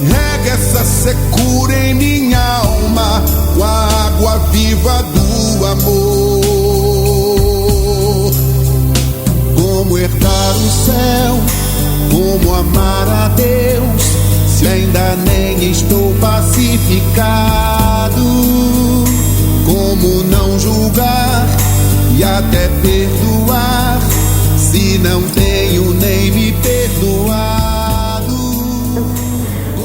Rega essa secura em minha alma com a água viva do amor. Como herdar o céu, como amar a Deus, se ainda nem estou pacificado? Como não julgar e até perdoar, se não tenho nem me perdoado?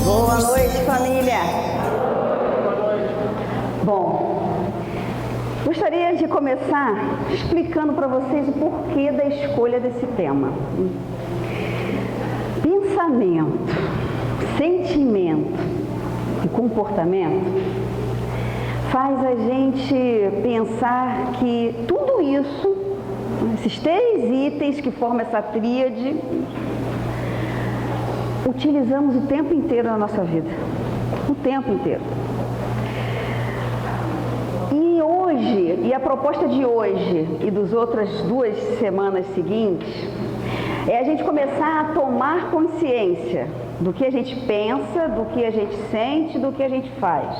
Boa noite, família. Bom, gostaria de começar explicando para vocês o porquê da escolha desse tema. Pensamento, sentimento e comportamento faz a gente pensar que tudo isso, esses 3 itens que formam essa tríade, utilizamos o tempo inteiro na nossa vida. O tempo inteiro. E hoje, e a proposta de hoje e das outras 2 semanas seguintes, é a gente começar a tomar consciência do que a gente pensa, do que a gente sente, do que a gente faz.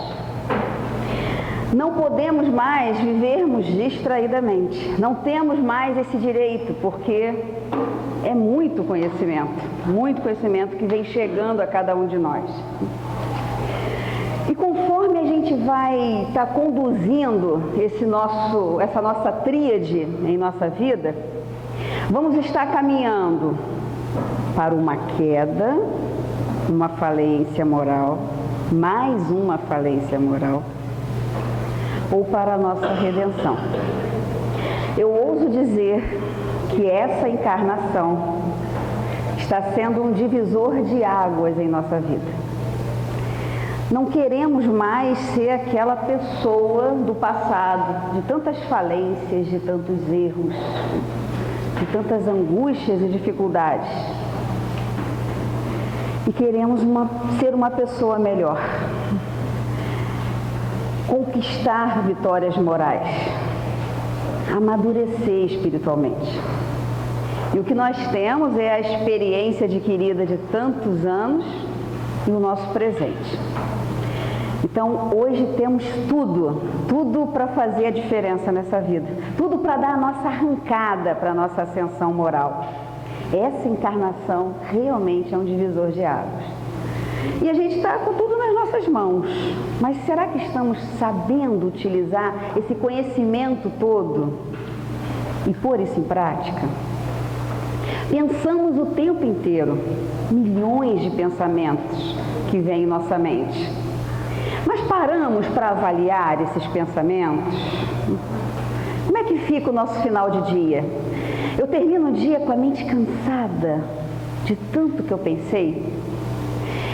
Não podemos mais vivermos distraidamente. Não temos mais esse direito, porque é muito conhecimento que vem chegando a cada um de nós. E conforme a gente vai estar conduzindo essa nossa tríade em nossa vida, vamos estar caminhando para uma queda, uma falência moral, mais uma falência moral, ou para a nossa redenção. Eu ouso dizer que essa encarnação está sendo um divisor de águas em nossa vida. Não queremos mais ser aquela pessoa do passado, de tantas falências, de tantos erros, de tantas angústias e dificuldades. E queremos ser uma pessoa melhor. Conquistar vitórias morais, amadurecer espiritualmente. E o que nós temos é a experiência adquirida de tantos anos e o nosso presente. Então, hoje temos tudo para fazer a diferença nessa vida, tudo para dar a nossa arrancada para a nossa ascensão moral. Essa encarnação realmente é um divisor de águas. E a gente está com tudo nas nossas mãos. Mas será que estamos sabendo utilizar esse conhecimento todo e pôr isso em prática? Pensamos o tempo inteiro, milhões de pensamentos que vêm em nossa mente. Mas paramos para avaliar esses pensamentos? Como é que fica o nosso final de dia? Eu termino o dia com a mente cansada de tanto que eu pensei?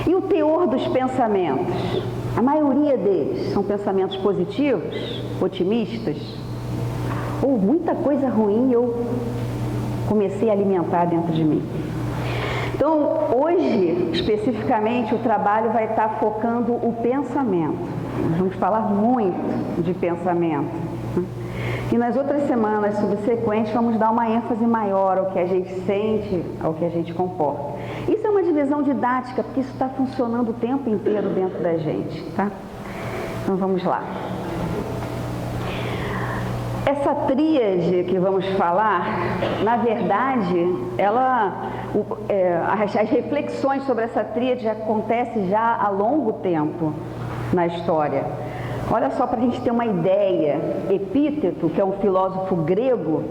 E o teor dos pensamentos? A maioria deles são pensamentos positivos, otimistas? Ou muita coisa ruim eu comecei a alimentar dentro de mim? Então, hoje, especificamente, o trabalho vai estar focando o pensamento. Nós vamos falar muito de pensamento. E nas outras semanas subsequentes, vamos dar uma ênfase maior ao que a gente sente, ao que a gente comporta. Isso é uma divisão didática, porque isso está funcionando o tempo inteiro dentro da gente, tá? Então, vamos lá. Essa tríade que vamos falar, na verdade, as reflexões sobre essa tríade acontecem já há longo tempo na história. Olha só, para a gente ter uma ideia, Epíteto, que é um filósofo grego,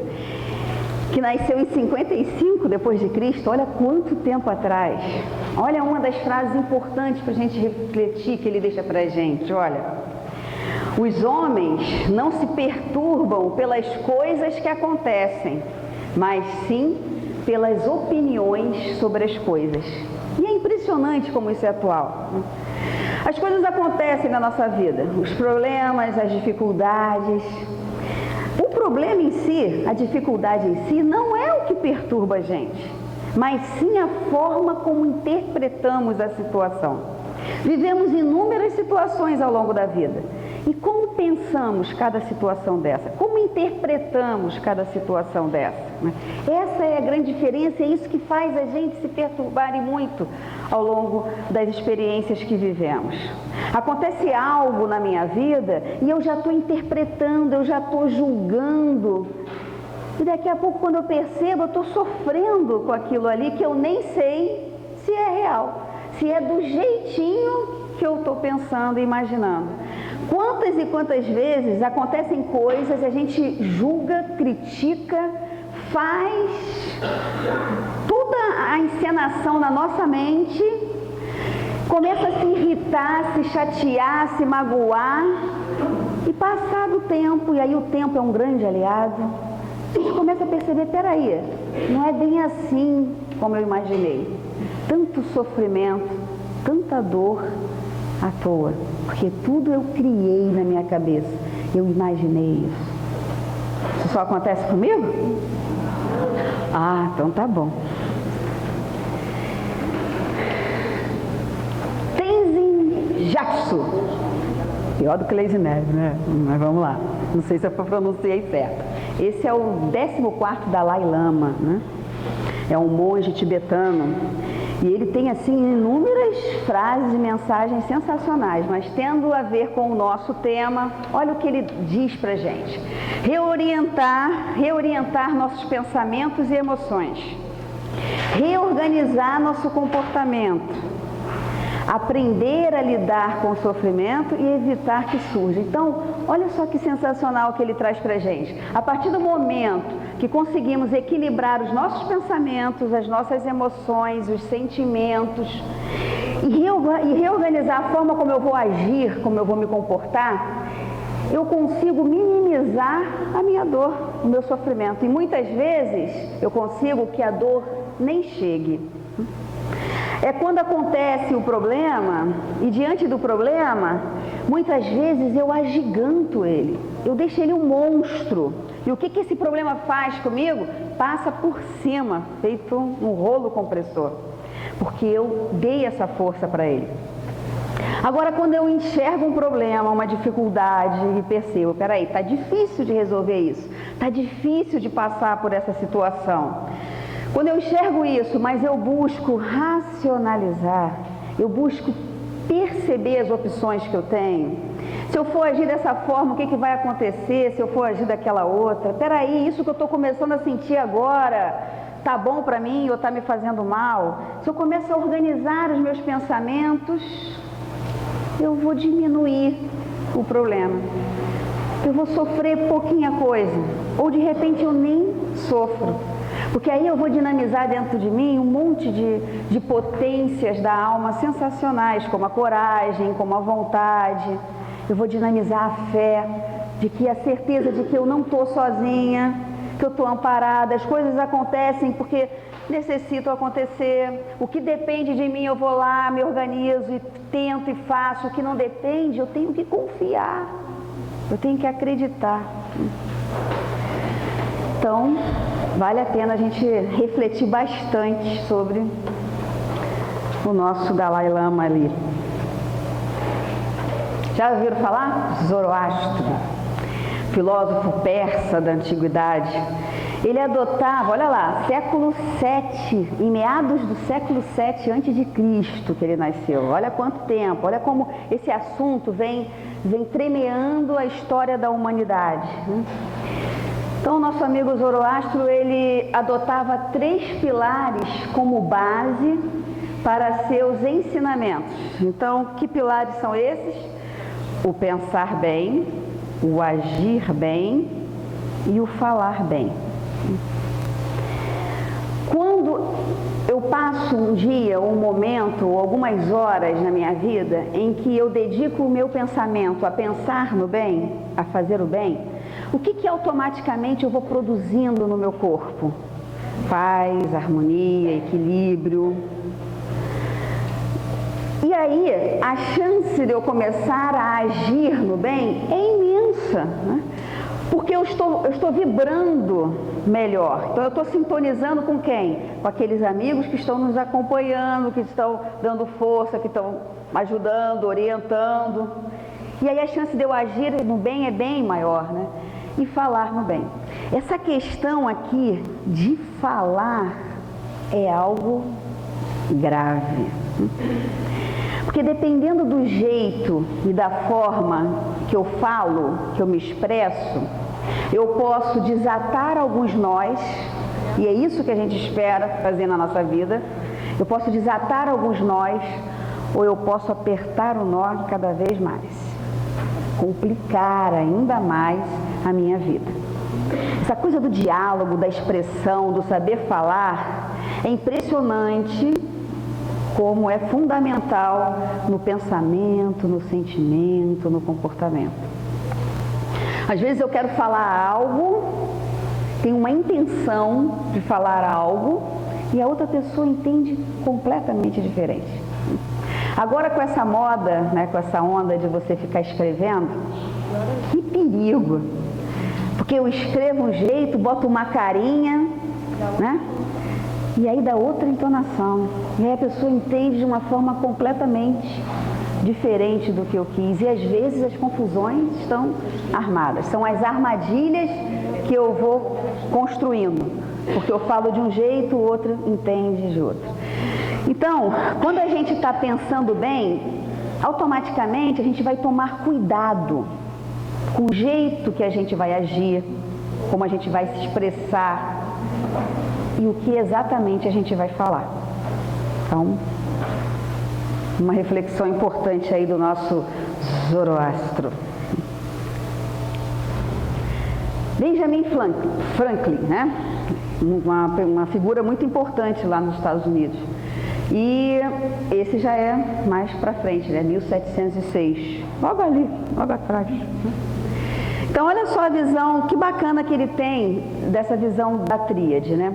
que nasceu em 55 depois de Cristo, olha quanto tempo atrás. Olha uma das frases importantes para a gente refletir que ele deixa para a gente, olha. Os homens não se perturbam pelas coisas que acontecem, mas sim pelas opiniões sobre as coisas. E é impressionante como isso é atual. As coisas acontecem na nossa vida, os problemas, as dificuldades. O problema em si, a dificuldade em si, não é o que perturba a gente, mas sim a forma como interpretamos a situação. Vivemos inúmeras situações ao longo da vida. E como pensamos cada situação dessa? Como interpretamos cada situação dessa? Essa é a grande diferença, é isso que faz a gente se perturbar e muito ao longo das experiências que vivemos. Acontece algo na minha vida e eu já estou interpretando, eu já estou julgando. E daqui a pouco, quando eu percebo, eu estou sofrendo com aquilo ali que eu nem sei se é real, se é do jeitinho que eu estou pensando e imaginando. Quantas e quantas vezes acontecem coisas, a gente julga, critica, faz toda a encenação na nossa mente, começa a se irritar, se chatear, se magoar, e passado o tempo, e aí o tempo é um grande aliado, a gente começa a perceber, peraí, não é bem assim como eu imaginei. Tanto sofrimento, tanta dor à toa, porque tudo eu criei na minha cabeça, eu imaginei isso. Isso só acontece comigo? Ah, então tá bom. Tenzin Gyatso, pior do que Lazy Neve, né? Mas vamos lá, não sei se eu pronunciei certo. Esse é o 14º Dalai Lama, né? É um monge tibetano. E ele tem, assim, inúmeras frases e mensagens sensacionais, mas tendo a ver com o nosso tema, olha o que ele diz pra gente. Reorientar nossos pensamentos e emoções. Reorganizar nosso comportamento. Aprender a lidar com o sofrimento e evitar que surja. Então, olha só que sensacional que ele traz pra gente. A partir do momento que conseguimos equilibrar os nossos pensamentos, as nossas emoções, os sentimentos e reorganizar a forma como eu vou agir, como eu vou me comportar, eu consigo minimizar a minha dor, o meu sofrimento. E muitas vezes eu consigo que a dor nem chegue. É quando acontece o problema e diante do problema, muitas vezes eu agiganto ele, eu deixo ele um monstro. E o que esse problema faz comigo? Passa por cima, feito um rolo compressor, porque eu dei essa força para ele. Agora, quando eu enxergo um problema, uma dificuldade e percebo, peraí, tá difícil de resolver isso, tá difícil de passar por essa situação. Quando eu enxergo isso, mas eu busco racionalizar, eu busco perceber as opções que eu tenho. Se eu for agir dessa forma, o que vai acontecer? Se eu for agir daquela outra? Peraí, isso que eu estou começando a sentir agora, tá bom para mim ou tá me fazendo mal? Se eu começo a organizar os meus pensamentos, eu vou diminuir o problema. Eu vou sofrer pouquinha coisa, ou de repente eu nem sofro. Porque aí eu vou dinamizar dentro de mim um monte de potências da alma sensacionais, como a coragem, como a vontade. Eu vou dinamizar a fé, de que a certeza de que eu não estou sozinha, que eu estou amparada, as coisas acontecem porque necessitam acontecer. O que depende de mim eu vou lá, me organizo e tento e faço. O que não depende, eu tenho que confiar, eu tenho que acreditar. Então, vale a pena a gente refletir bastante sobre o nosso Dalai Lama ali. Já ouviram falar? Zoroastro, filósofo persa da antiguidade. Ele adotava, olha lá, século VII, em meados do século VII a.C. que ele nasceu. Olha quanto tempo, olha como esse assunto vem tremeando a história da humanidade, né? Então, nosso amigo Zoroastro, ele adotava 3 pilares como base para seus ensinamentos. Então, que pilares são esses? O pensar bem, o agir bem e o falar bem. Quando eu passo um dia, um momento, ou algumas horas na minha vida em que eu dedico o meu pensamento a pensar no bem, a fazer o bem, o que automaticamente eu vou produzindo no meu corpo? Paz, harmonia, equilíbrio. E aí, a chance de eu começar a agir no bem é imensa, né? Porque eu estou vibrando melhor. Então, eu estou sintonizando com quem? Com aqueles amigos que estão nos acompanhando, que estão dando força, que estão ajudando, orientando. E aí, a chance de eu agir no bem é bem maior, né? E falar no bem. Essa questão aqui de falar é algo grave. Porque dependendo do jeito e da forma que eu falo, que eu me expresso, eu posso desatar alguns nós, e é isso que a gente espera fazer na nossa vida. Eu posso desatar alguns nós, ou eu posso apertar o nó cada vez mais, complicar ainda mais a minha vida. Essa coisa do diálogo, da expressão, do saber falar, é impressionante como é fundamental no pensamento, no sentimento, no comportamento. Às vezes eu quero falar algo, tenho uma intenção de falar algo e a outra pessoa entende completamente diferente. Agora com essa moda, né, com essa onda de você ficar escrevendo, que perigo! Porque eu escrevo um jeito, boto uma carinha, né? E aí dá outra entonação. E aí a pessoa entende de uma forma completamente diferente do que eu quis. E às vezes as confusões estão armadas. São as armadilhas que eu vou construindo. Porque eu falo de um jeito, o outro entende de outro. Então, quando a gente está pensando bem, automaticamente a gente vai tomar cuidado com o jeito que a gente vai agir, como a gente vai se expressar e o que exatamente a gente vai falar. Então, uma reflexão importante aí do nosso Zoroastro. Benjamin Franklin, né? Uma figura muito importante lá nos Estados Unidos. E esse já é mais para frente, né? 1706, logo ali, logo atrás. Então, olha só a visão, que bacana que ele tem dessa visão da tríade, né?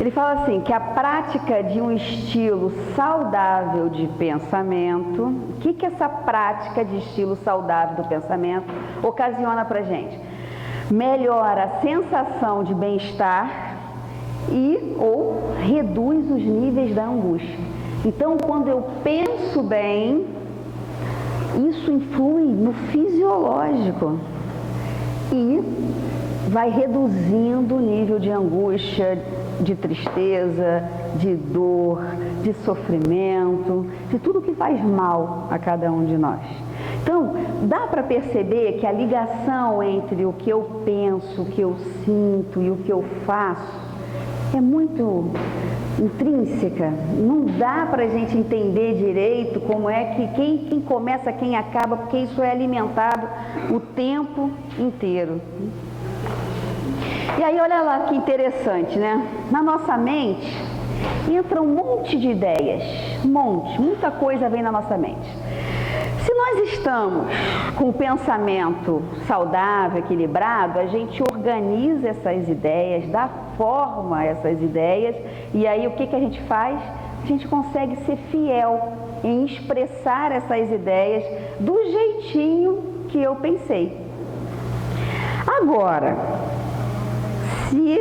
Ele fala assim, que a prática de um estilo saudável de pensamento, o que essa prática de estilo saudável do pensamento ocasiona para a gente? Melhora a sensação de bem-estar e ou reduz os níveis da angústia. Então, quando eu penso bem, isso influi no fisiológico e vai reduzindo o nível de angústia, de tristeza, de dor, de sofrimento, de tudo que faz mal a cada um de nós. Então, dá para perceber que a ligação entre o que eu penso, o que eu sinto e o que eu faço é muito intrínseca. Não dá para a gente entender direito como é que quem começa, quem acaba, porque isso é alimentado o tempo inteiro. E aí, olha lá que interessante, né? Na nossa mente entra um monte de ideias, muita coisa vem na nossa mente. Se nós estamos com um pensamento saudável, equilibrado, a gente organiza essas ideias, dá forma a essas ideias, e aí o que a gente faz? A gente consegue ser fiel em expressar essas ideias do jeitinho que eu pensei. Agora, se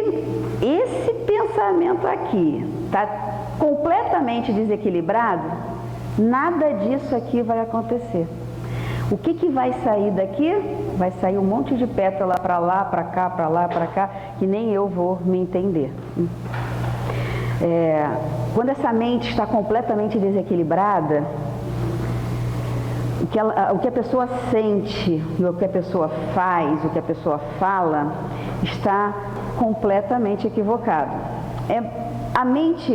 esse pensamento aqui está completamente desequilibrado, nada disso aqui vai acontecer. O que vai sair daqui? Vai sair um monte de pétala para lá, para cá, para lá, para cá, que nem eu vou me entender. Quando essa mente está completamente desequilibrada, o que a pessoa sente, o que a pessoa faz, o que a pessoa fala, está completamente equivocado.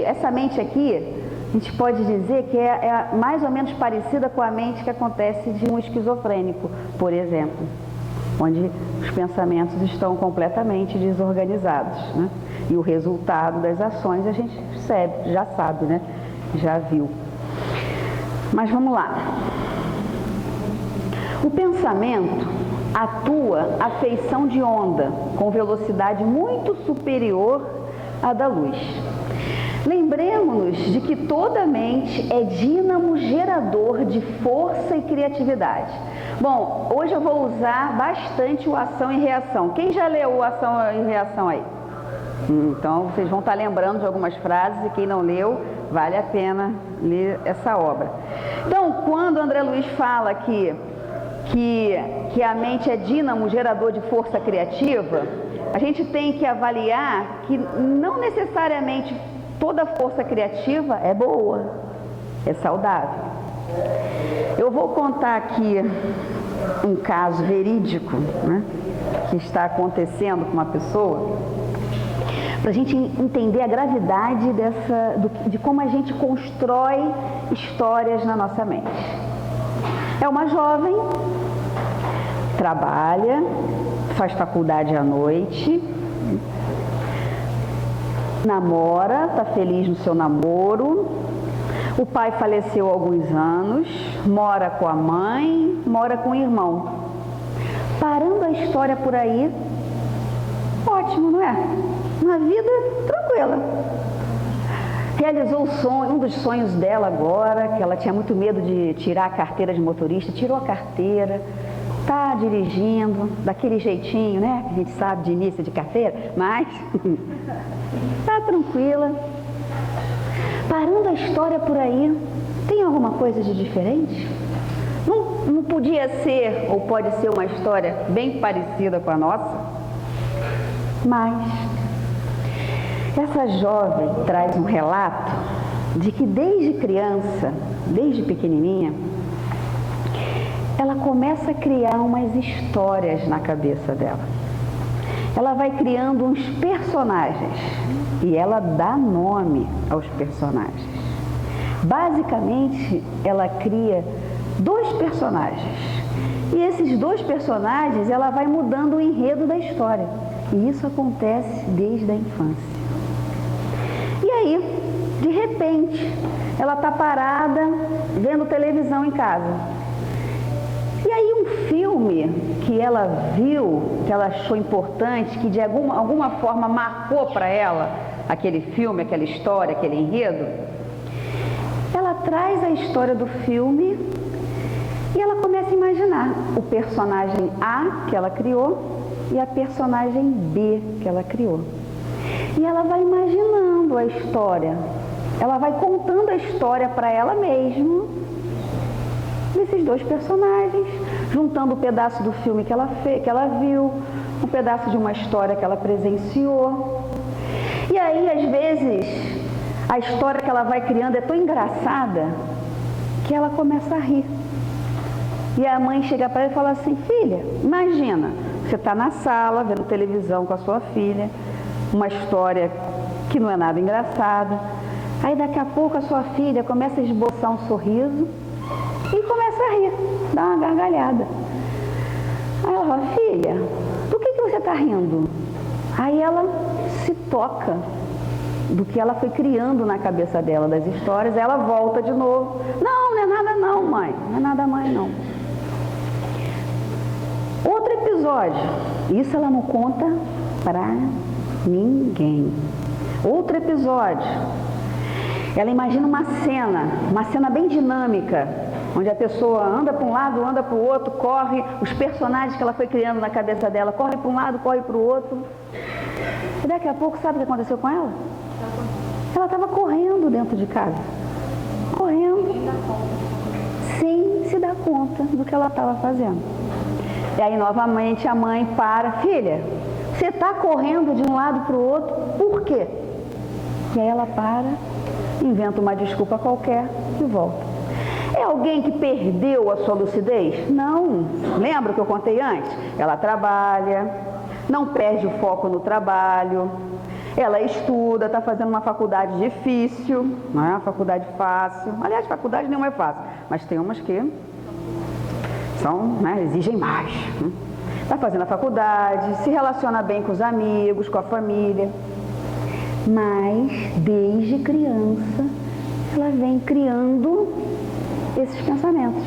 Essa mente aqui, a gente pode dizer que é mais ou menos parecida com a mente que acontece de um esquizofrênico, por exemplo, onde os pensamentos estão completamente desorganizados, né? E o resultado das ações a gente já sabe, né? Já viu. Mas vamos lá. O pensamento atua à feição de onda, com velocidade muito superior à da luz. Lembremos-nos de que toda mente é dínamo gerador de força e criatividade. Bom, hoje eu vou usar bastante o ação e reação. Quem já leu o ação e reação aí? Então, vocês vão estar lembrando de algumas frases, e quem não leu, vale a pena ler essa obra. Então, quando André Luiz fala que a mente é dínamo gerador de força criativa, a gente tem que avaliar que não necessariamente toda força criativa é boa, é saudável. Eu vou contar aqui um caso verídico, né, que está acontecendo com uma pessoa, para a gente entender a gravidade de como a gente constrói histórias na nossa mente. É uma jovem, trabalha, faz faculdade à noite, namora, está feliz no seu namoro, o pai faleceu há alguns anos, mora com a mãe, mora com o irmão. Parando a história por aí, ótimo, não é? Uma vida tranquila. Realizou o sonho, um dos sonhos dela agora, que ela tinha muito medo de tirar a carteira de motorista, tirou a carteira, está dirigindo, daquele jeitinho, né? Que a gente sabe de início de carteira, mas está tranquila. Parando a história por aí, tem alguma coisa de diferente? Não podia ser, ou pode ser uma história bem parecida com a nossa? Mas essa jovem traz um relato de que desde criança, desde pequenininha, ela começa a criar umas histórias na cabeça dela. Ela vai criando uns personagens e ela dá nome aos personagens. Basicamente, ela cria 2 personagens. E esses 2 personagens, ela vai mudando o enredo da história. E isso acontece desde a infância. E aí, de repente, ela está parada vendo televisão em casa. E aí um filme que ela viu, que ela achou importante, que de alguma forma marcou para ela aquele filme, aquela história, aquele enredo, ela traz a história do filme e ela começa a imaginar o personagem A que ela criou e a personagem B que ela criou. E ela vai imaginando a história, ela vai contando a história para ela mesma, desses 2 personagens, juntando um pedaço do filme que ela viu, um pedaço de uma história que ela presenciou. E aí, às vezes, a história que ela vai criando é tão engraçada que ela começa a rir. E a mãe chega para ela e fala assim: filha, imagina, você está na sala vendo televisão com a sua filha, uma história que não é nada engraçada. Aí daqui a pouco a sua filha começa a esboçar um sorriso e começa a rir, dá uma gargalhada. Aí ela fala: filha, do que você está rindo? Aí ela se toca do que ela foi criando na cabeça dela, das histórias. Aí ela volta de novo: não é nada não, mãe, não é nada, mãe, não. Outro episódio, isso ela não conta pra ninguém. Outro episódio, ela imagina uma cena bem dinâmica, onde a pessoa anda para um lado, anda para o outro, corre, os personagens que ela foi criando na cabeça dela, corre para um lado, corre para o outro. E daqui a pouco, sabe o que aconteceu com ela? Ela estava correndo dentro de casa, correndo, sem se dar conta do que ela estava fazendo. E aí, novamente, a mãe para: filha, você está correndo de um lado para o outro, por quê? E aí ela para, inventa uma desculpa qualquer e volta. É alguém que perdeu a sua lucidez? Não. Lembra que eu contei antes? Ela trabalha, não perde o foco no trabalho, ela estuda, está fazendo uma faculdade difícil, não é uma faculdade fácil. Aliás, faculdade nenhuma é fácil, mas tem umas que exigem mais. Está fazendo a faculdade, se relaciona bem com os amigos, com a família. Mas, desde criança, ela vem criando esses pensamentos,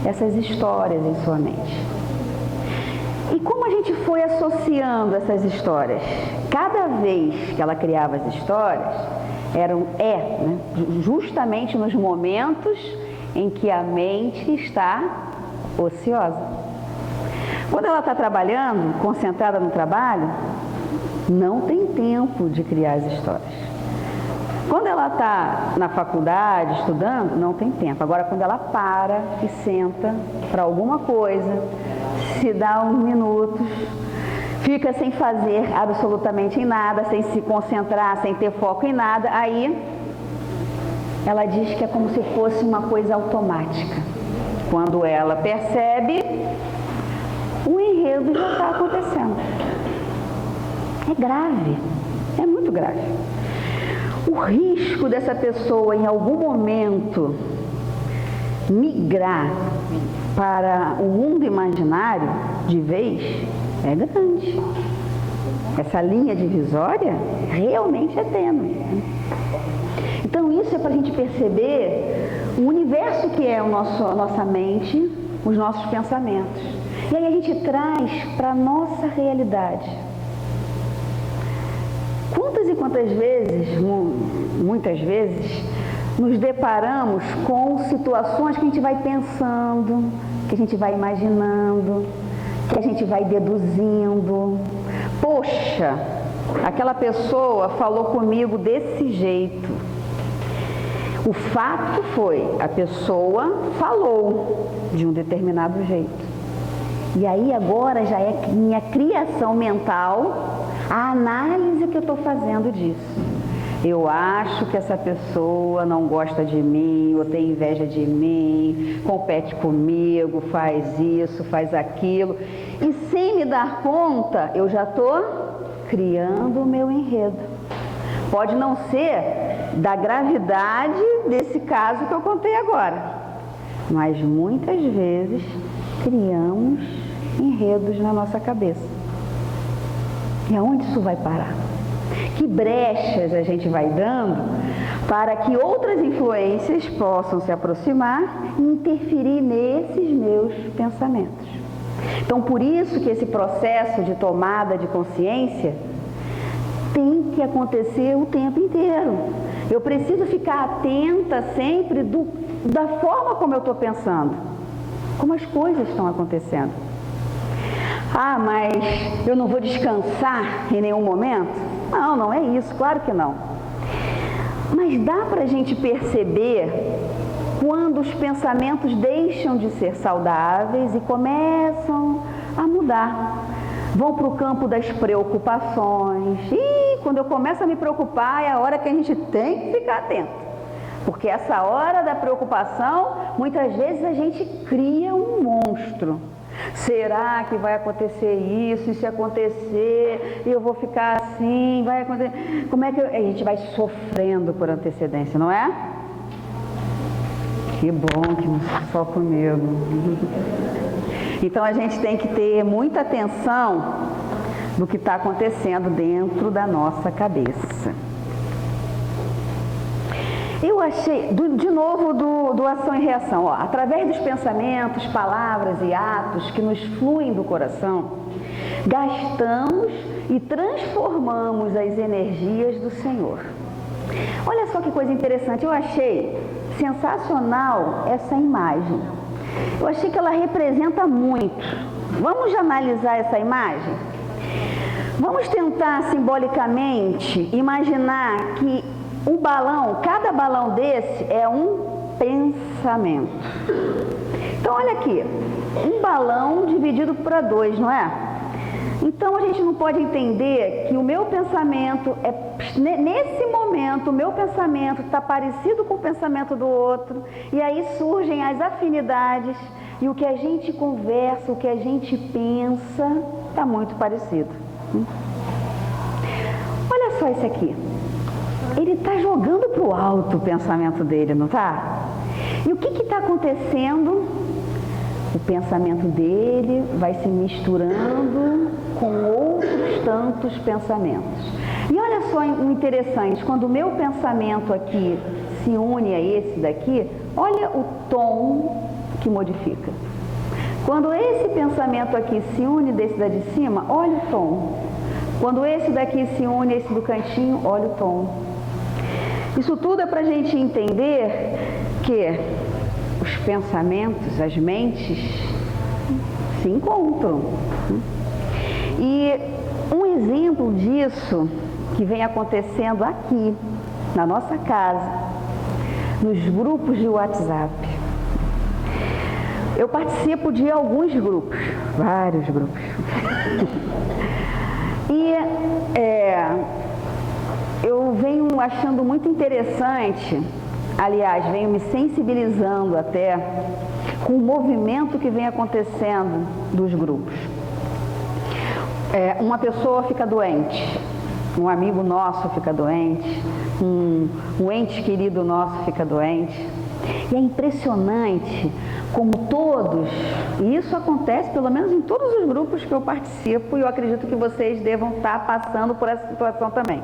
essas histórias em sua mente. E como a gente foi associando essas histórias? Cada vez que ela criava as histórias, justamente nos momentos em que a mente está ociosa. Quando ela está trabalhando, concentrada no trabalho, não tem tempo de criar as histórias. Quando ela está na faculdade, estudando, não tem tempo. Agora, quando ela para e senta para alguma coisa, se dá uns minutos, fica sem fazer absolutamente em nada, sem se concentrar, sem ter foco em nada, aí ela diz que é como se fosse uma coisa automática. Quando ela percebe, o enredo já está acontecendo. É grave, é muito grave. O risco dessa pessoa em algum momento migrar para o mundo imaginário de vez é grande. Essa linha divisória realmente é tênue. Então isso é para a gente perceber o universo que é a nossa mente, os nossos pensamentos. E aí a gente traz para a nossa realidade. Quantas e quantas vezes, muitas vezes, nos deparamos com situações que a gente vai pensando, que a gente vai imaginando, que a gente vai deduzindo. Poxa, aquela pessoa falou comigo desse jeito. O fato foi, a pessoa falou de um determinado jeito. E aí agora já é minha criação mental, a análise que eu estou fazendo disso. Eu acho que essa pessoa não gosta de mim, ou tem inveja de mim, compete comigo, faz isso, faz aquilo. E sem me dar conta, eu já estou criando o meu enredo. Pode não ser da gravidade desse caso que eu contei agora, mas muitas vezes criamos enredos na nossa cabeça. E aonde isso vai parar? Que brechas a gente vai dando para que outras influências possam se aproximar e interferir nesses meus pensamentos. Então, por isso que esse processo de tomada de consciência tem que acontecer o tempo inteiro. Eu preciso ficar atenta sempre da forma como eu estou pensando, como as coisas estão acontecendo. Ah, mas eu não vou descansar em nenhum momento? Não, não é isso, claro que não. Mas dá para a gente perceber quando os pensamentos deixam de ser saudáveis e começam a mudar. Vão para o campo das preocupações. E quando eu começo a me preocupar, é a hora que a gente tem que ficar atento. Porque essa hora da preocupação, muitas vezes a gente cria um monstro. Será que vai acontecer isso? E se acontecer, eu vou ficar assim, vai acontecer... Como é que a gente vai sofrendo por antecedência, não é? Que bom que não só comigo. Então a gente tem que ter muita atenção do que está acontecendo dentro da nossa cabeça. Eu achei, de novo, do ação e reação, ó, através dos pensamentos, palavras e atos que nos fluem do coração, gastamos e transformamos as energias do Senhor. Olha só que coisa interessante, eu achei sensacional essa imagem. Eu achei que ela representa muito. Vamos analisar essa imagem? Vamos tentar simbolicamente imaginar que um balão, cada balão desse é um pensamento. Então olha aqui, um balão dividido para dois, não é? Então a gente não pode entender que o meu pensamento nesse momento, o meu pensamento está parecido com o pensamento do outro, e aí surgem as afinidades, e o que a gente conversa, o que a gente pensa, está muito parecido. Olha só esse aqui. Ele está jogando para o alto o pensamento dele, não está? E o que está acontecendo? O pensamento dele vai se misturando com outros tantos pensamentos. E olha só o interessante, quando o meu pensamento aqui se une a esse daqui, olha o tom que modifica. Quando esse pensamento aqui se une desse da de cima, olha o tom. Quando esse daqui se une a esse do cantinho, olha o tom. Isso tudo é para a gente entender que os pensamentos, as mentes, se encontram. E um exemplo disso que vem acontecendo aqui, na nossa casa, nos grupos de WhatsApp. Eu participo de alguns grupos, vários grupos. E eu venho achando muito interessante Aliás, venho me sensibilizando até com o movimento que vem acontecendo dos grupos. Uma pessoa fica doente, um amigo nosso fica doente, um ente querido nosso fica doente. E é impressionante como todos, e isso acontece pelo menos em todos os grupos que eu participo, e eu acredito que vocês devam estar passando por essa situação também.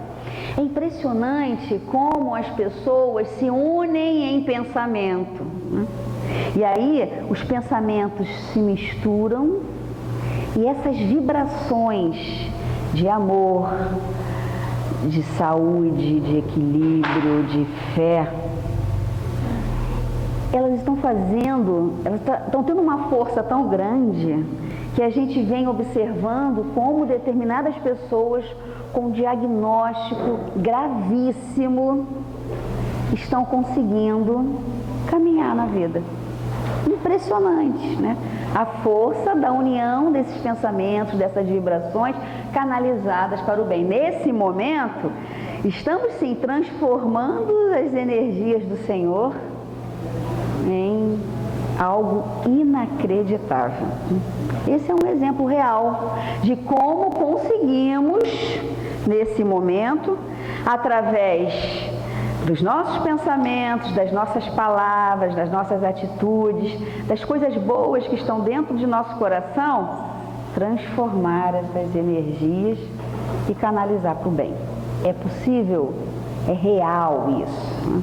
É impressionante como as pessoas se unem em pensamento, né? E aí os pensamentos se misturam e essas vibrações de amor, de saúde, de equilíbrio, de fé, elas estão tendo uma força tão grande que a gente vem observando como determinadas pessoas com diagnóstico gravíssimo estão conseguindo caminhar na vida. Impressionante, né? A força da união desses pensamentos, dessas vibrações canalizadas para o bem. Nesse momento, estamos sim transformando as energias do Senhor em algo inacreditável. Esse é um exemplo real de como conseguimos, nesse momento, através dos nossos pensamentos, das nossas palavras, das nossas atitudes, das coisas boas que estão dentro de nosso coração, transformar essas energias e canalizar para o bem. É possível, é real isso, né?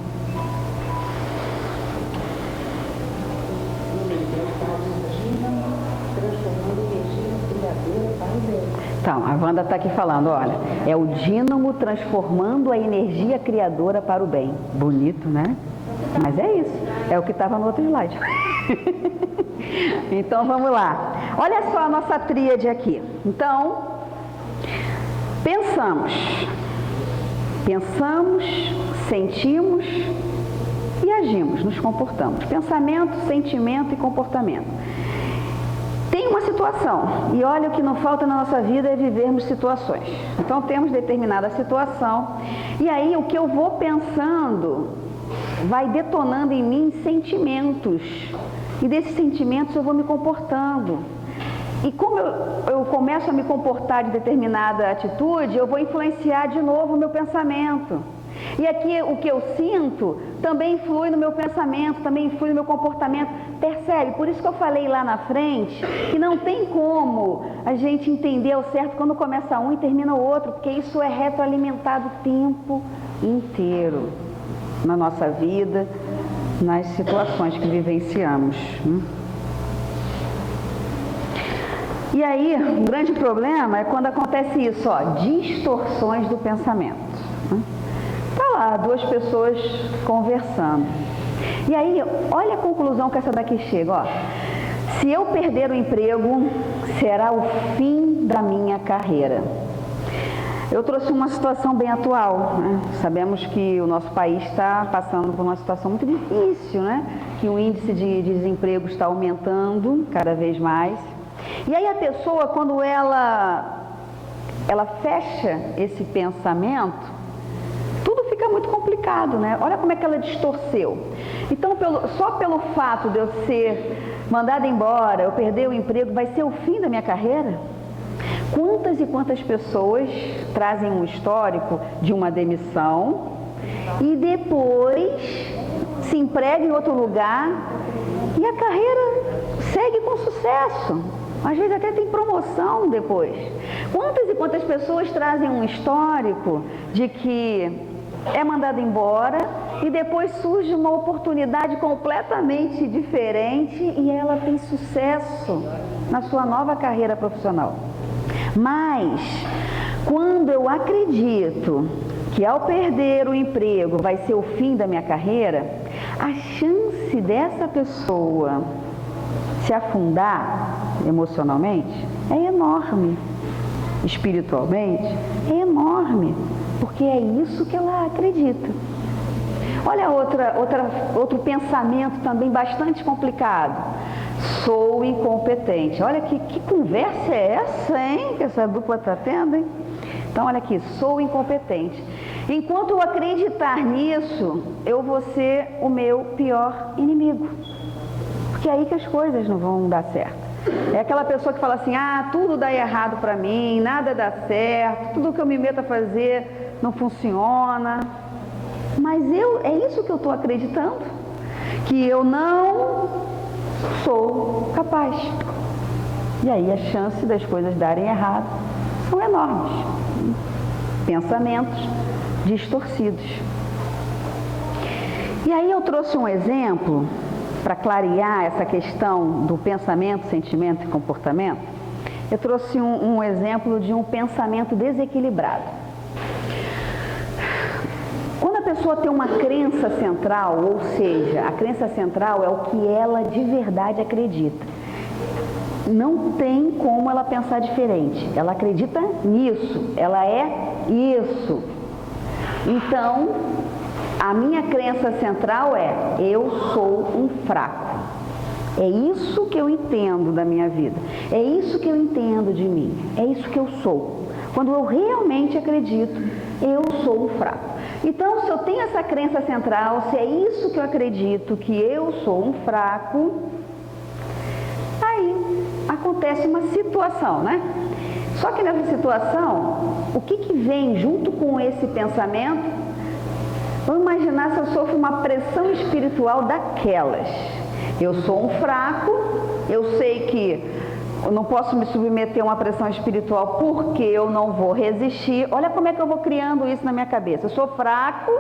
Então, a Wanda está aqui falando, olha, é o dínamo transformando a energia criadora para o bem. Bonito, né? Mas é isso, é o que estava no outro slide. Então, vamos lá. Olha só a nossa tríade aqui. Então, pensamos, sentimos e agimos, nos comportamos. Pensamento, sentimento e comportamento. Tem uma situação, e olha, o que não falta na nossa vida é vivermos situações. Então temos determinada situação, e aí o que eu vou pensando vai detonando em mim sentimentos, e desses sentimentos eu vou me comportando. E como eu começo a me comportar de determinada atitude, eu vou influenciar de novo o meu pensamento. E aqui o que eu sinto também influi no meu pensamento, também influi no meu comportamento. Percebe? Por isso que eu falei lá na frente que não tem como a gente entender ao certo quando começa um e termina o outro, porque isso é retroalimentado o tempo inteiro na nossa vida, nas situações que vivenciamos. E aí, um grande problema é quando acontece isso, distorções do pensamento. Tá lá, duas pessoas conversando. E aí, olha a conclusão que essa daqui chega, Se eu perder o emprego, será o fim da minha carreira. Eu trouxe uma situação bem atual, né? Sabemos que o nosso país está passando por uma situação muito difícil, né? Que o índice de desemprego está aumentando cada vez mais. E aí a pessoa, quando ela fecha esse pensamento, tudo fica muito complicado, né? Olha como é que ela distorceu. Então, só pelo fato de eu ser mandada embora, eu perder o emprego, vai ser o fim da minha carreira? Quantas e quantas pessoas trazem um histórico de uma demissão e depois se empregam em outro lugar e a carreira segue com sucesso? Às vezes até tem promoção depois. Quantas e quantas pessoas trazem um histórico de que é mandado embora e depois surge uma oportunidade completamente diferente e ela tem sucesso na sua nova carreira profissional? Mas, quando eu acredito que ao perder o emprego vai ser o fim da minha carreira, a chance dessa pessoa se afundar emocionalmente é enorme, espiritualmente é enorme, porque é isso que ela acredita. Olha outro pensamento também bastante complicado. Sou incompetente. Olha que conversa é essa, hein? Que essa dupla está tendo, hein? Então, olha aqui, sou incompetente. Enquanto eu acreditar nisso, eu vou ser o meu pior inimigo. Porque é aí que as coisas não vão dar certo. É aquela pessoa que fala assim, tudo dá errado para mim, nada dá certo, tudo que eu me meto a fazer não funciona. Mas é isso que eu estou acreditando? Que eu não sou capaz. E aí as chances das coisas darem errado são enormes. Pensamentos distorcidos. E aí eu trouxe um exemplo para clarear essa questão do pensamento, sentimento e comportamento. Eu trouxe um exemplo de um pensamento desequilibrado. Quando a pessoa tem uma crença central, ou seja, a crença central é o que ela de verdade acredita. Não tem como ela pensar diferente. Ela acredita nisso, ela é isso. Então, a minha crença central é: eu sou um fraco. É isso que eu entendo da minha vida. É isso que eu entendo de mim. É isso que eu sou. Quando eu realmente acredito, eu sou um fraco. Então, se eu tenho essa crença central, se é isso que eu acredito, que eu sou um fraco, aí acontece uma situação, né? Só que nessa situação, o que vem junto com esse pensamento? Vamos imaginar se eu sofro uma pressão espiritual daquelas. Eu sou um fraco, eu sei que eu não posso me submeter a uma pressão espiritual porque eu não vou resistir. Olha como é que eu vou criando isso na minha cabeça. Eu sou fraco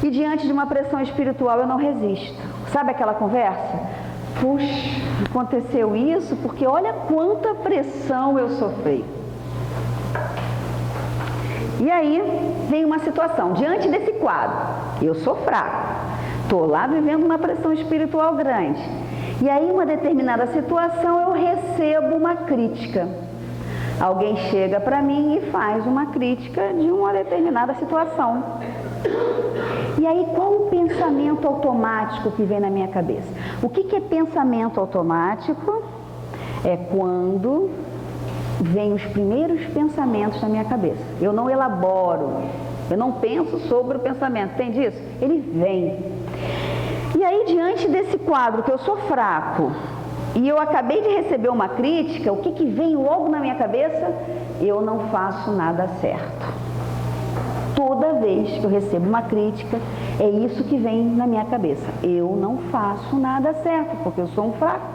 e diante de uma pressão espiritual eu não resisto. Sabe aquela conversa? Puxa, aconteceu isso porque olha quanta pressão eu sofri. E aí vem uma situação, diante desse quadro, eu sou fraco, estou lá vivendo uma pressão espiritual grande. E aí, uma determinada situação, eu recebo uma crítica. Alguém chega para mim e faz uma crítica de uma determinada situação. E aí, qual o pensamento automático que vem na minha cabeça? O que é pensamento automático? É quando vem os primeiros pensamentos na minha cabeça. Eu não elaboro, eu não penso sobre o pensamento, entende isso? Ele vem. E aí, diante desse quadro que eu sou fraco e eu acabei de receber uma crítica, o que vem logo na minha cabeça? Eu não faço nada certo. Toda vez que eu recebo uma crítica, é isso que vem na minha cabeça. Eu não faço nada certo, porque eu sou um fraco.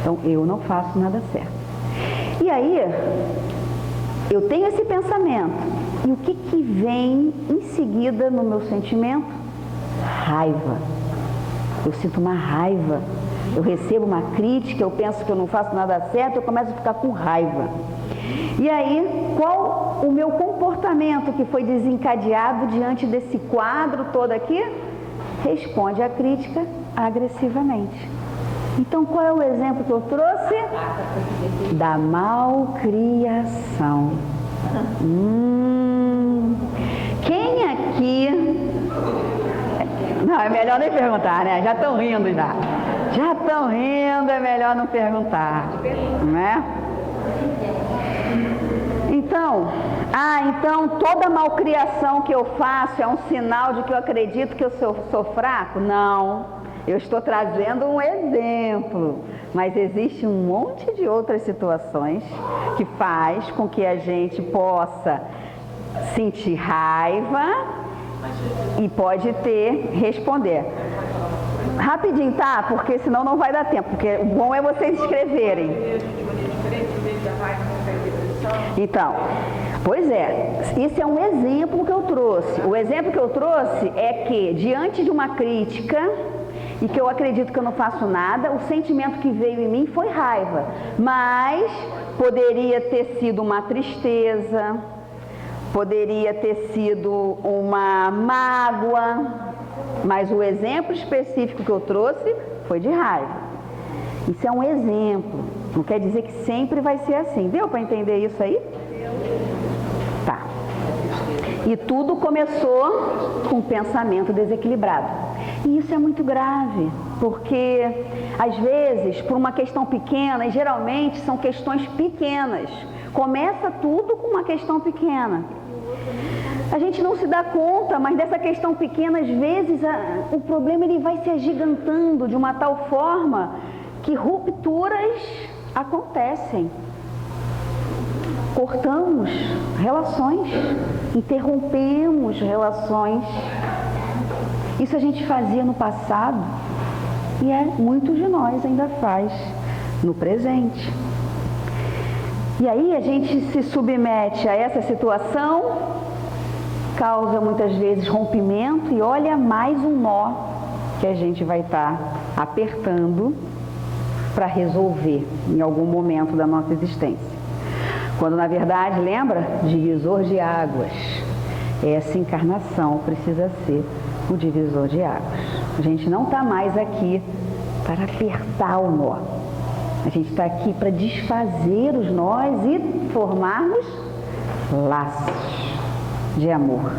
Então, eu não faço nada certo. E aí, eu tenho esse pensamento. E o que vem em seguida no meu sentimento? Raiva. Eu sinto uma raiva. Eu recebo uma crítica, eu penso que eu não faço nada certo, eu começo a ficar com raiva. E aí, qual o meu comportamento que foi desencadeado diante desse quadro todo aqui? Responde à crítica agressivamente. Então, qual é o exemplo que eu trouxe? Da malcriação. Quem aqui... Não, é melhor nem perguntar, né? Já estão rindo já. Já estão rindo, é melhor não perguntar, né? Então, toda malcriação que eu faço é um sinal de que eu acredito que eu sou fraco? Não. Eu estou trazendo um exemplo, mas existe um monte de outras situações que faz com que a gente possa sentir raiva e pode responder. Rapidinho, tá? Porque senão não vai dar tempo, porque o bom é vocês escreverem. Então, pois é, esse é um exemplo que eu trouxe. O exemplo que eu trouxe é que, diante de uma crítica, e que eu acredito que eu não faço nada, o sentimento que veio em mim foi raiva, mas poderia ter sido uma tristeza, poderia ter sido uma mágoa, mas o exemplo específico que eu trouxe foi de raiva. Isso é um exemplo, não quer dizer que sempre vai ser assim. Deu para entender isso aí? Tá. E tudo começou com um pensamento desequilibrado. E isso é muito grave, porque às vezes, por uma questão pequena, e geralmente são questões pequenas, começa tudo com uma questão pequena. A gente não se dá conta, mas dessa questão pequena, às vezes, o problema ele vai se agigantando de uma tal forma que rupturas acontecem. Cortamos relações, interrompemos relações. Isso a gente fazia no passado e muitos de nós ainda faz no presente. E aí a gente se submete a essa situação, causa muitas vezes rompimento e olha mais um nó que a gente vai estar apertando para resolver em algum momento da nossa existência. Quando na verdade, lembra? Divisor de águas. Essa encarnação precisa ser o divisor de águas. A gente não está mais aqui para apertar o nó. A gente está aqui para desfazer os nós e formarmos laços de amor.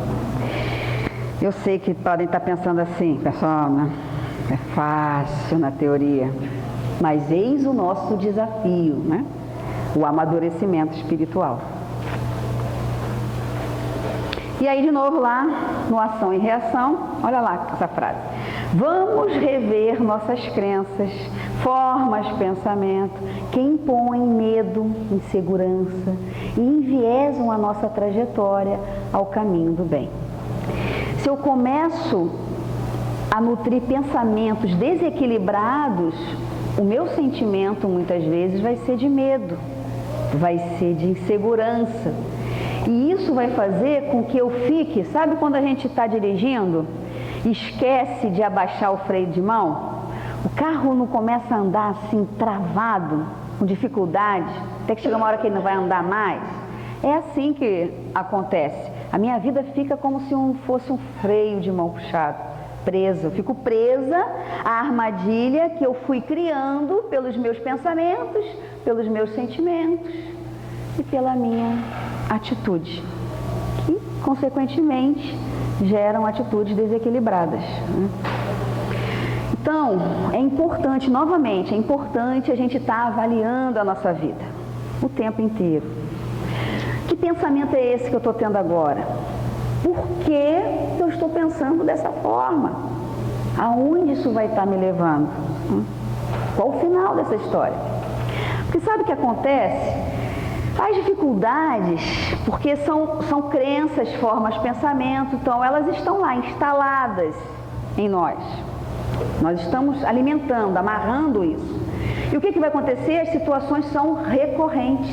Eu sei que podem estar pensando assim, pessoal, né? É fácil na teoria, mas eis o nosso desafio, né? O amadurecimento espiritual. E aí de novo lá no ação e reação, olha lá essa frase. Vamos rever nossas crenças, formas de pensamento que impõem medo, insegurança e enviesam a nossa trajetória ao caminho do bem. Se eu começo a nutrir pensamentos desequilibrados, o meu sentimento muitas vezes vai ser de medo, vai ser de insegurança. E isso vai fazer com que eu fique, sabe quando a gente está dirigindo, esquece de abaixar o freio de mão? O carro não começa a andar assim, travado, com dificuldade, até que chega uma hora que ele não vai andar mais. É assim que acontece. A minha vida fica como se fosse um freio de mão puxado, presa. Eu fico presa à armadilha que eu fui criando pelos meus pensamentos, pelos meus sentimentos e pela minha atitude, que consequentemente geram atitudes desequilibradas, né? Então, é importante, novamente, é importante a gente estar avaliando a nossa vida o tempo inteiro. Que pensamento é esse que eu estou tendo agora? Por que eu estou pensando dessa forma? Aonde isso vai estar me levando? Qual o final dessa história? Porque sabe o que acontece? As dificuldades, porque são crenças, formas de pensamento, então elas estão lá instaladas em nós. Nós estamos alimentando, amarrando isso. E o que vai acontecer? As situações são recorrentes.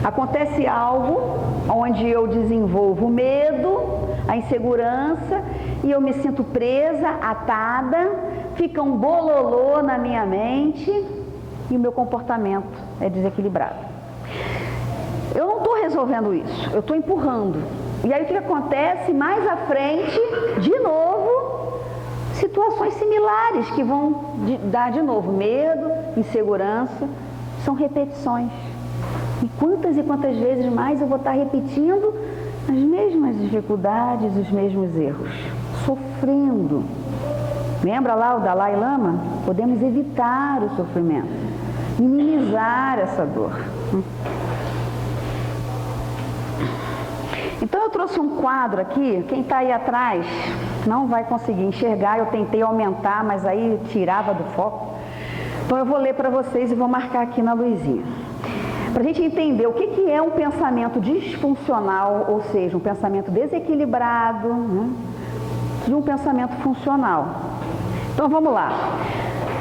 Acontece algo onde eu desenvolvo o medo, a insegurança, e eu me sinto presa, atada, fica um bololô na minha mente e o meu comportamento é desequilibrado. Eu não estou resolvendo isso, eu estou empurrando. E aí o que acontece? Mais à frente, de novo, situações similares que vão dar de novo medo, insegurança, são repetições. E quantas vezes mais eu vou estar repetindo as mesmas dificuldades, os mesmos erros, sofrendo. Lembra lá o Dalai Lama? Podemos evitar o sofrimento, minimizar essa dor. Então eu trouxe um quadro aqui, quem está aí atrás não vai conseguir enxergar, eu tentei aumentar, mas aí tirava do foco. Então eu vou ler para vocês e vou marcar aqui na luzinha. Para a gente entender o que é um pensamento disfuncional, ou seja, um pensamento desequilibrado, né, de um pensamento funcional. Então vamos lá.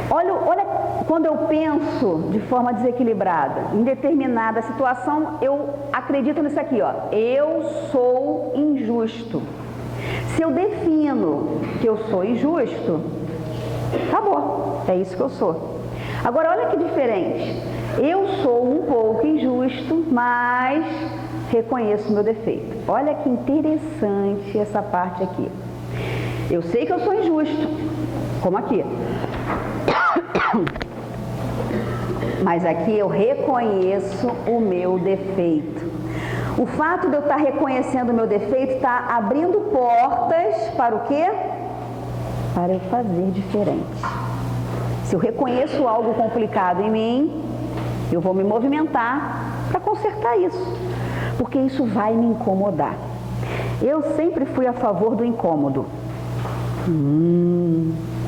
Olha, quando eu penso de forma desequilibrada, em determinada situação, eu acredito nisso aqui, ó. Eu sou injusto. Se eu defino que eu sou injusto, acabou. É isso que eu sou. Agora, olha que diferente. Eu sou um pouco injusto, mas reconheço meu defeito. Olha que interessante essa parte aqui. Eu sei que eu sou injusto, como aqui. Mas aqui eu reconheço o meu defeito. O fato de eu estar reconhecendo o meu defeito está abrindo portas para o quê? Para eu fazer diferente. Se eu reconheço algo complicado em mim, eu vou me movimentar para consertar isso, porque isso vai me incomodar. Eu sempre fui a favor do incômodo.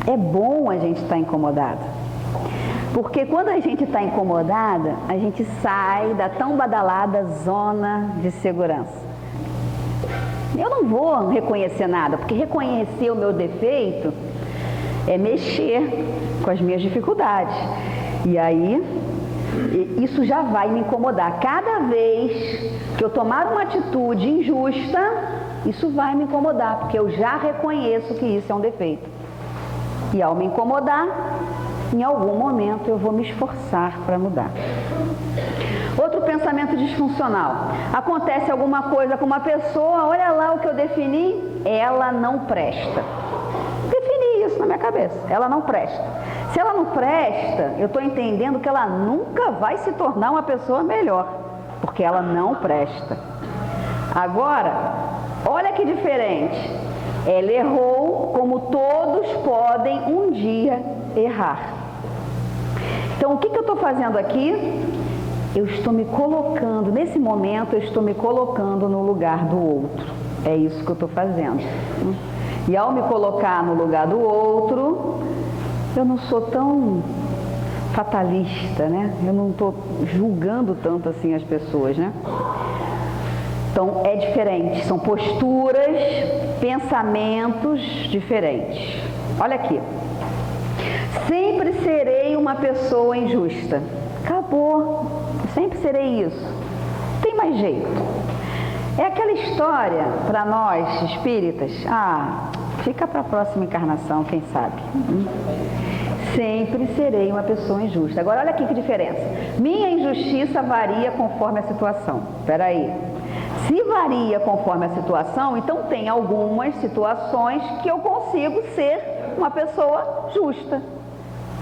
É bom a gente estar incomodado. Porque quando a gente está incomodada, a gente sai da tão badalada zona de segurança. Eu não vou reconhecer nada, porque reconhecer o meu defeito é mexer com as minhas dificuldades. E aí, isso já vai me incomodar. Cada vez que eu tomar uma atitude injusta, isso vai me incomodar, porque eu já reconheço que isso é um defeito. E ao me incomodar, em algum momento eu vou me esforçar para mudar. Outro pensamento disfuncional. Acontece alguma coisa com uma pessoa, olha lá o que eu defini, ela não presta. Defini isso na minha cabeça, ela não presta. Se ela não presta, eu estou entendendo que ela nunca vai se tornar uma pessoa melhor, porque ela não presta. Agora, olha que diferente. Ela errou como todos podem um dia errar. Então, o que eu estou fazendo aqui? Eu estou me colocando, nesse momento, eu estou me colocando no lugar do outro. É isso que eu estou fazendo. E ao me colocar no lugar do outro, eu não sou tão fatalista, né? Eu não estou julgando tanto assim as pessoas, né? Então, é diferente. São posturas, pensamentos diferentes. Olha aqui. Sempre serei uma pessoa injusta. Acabou. Sempre serei isso. Não tem mais jeito. É aquela história para nós espíritas. Fica para a próxima encarnação, quem sabe. Sempre serei uma pessoa injusta. Agora, olha aqui que diferença. Minha injustiça varia conforme a situação. Espera aí. Se varia conforme a situação, então tem algumas situações que eu consigo ser uma pessoa justa.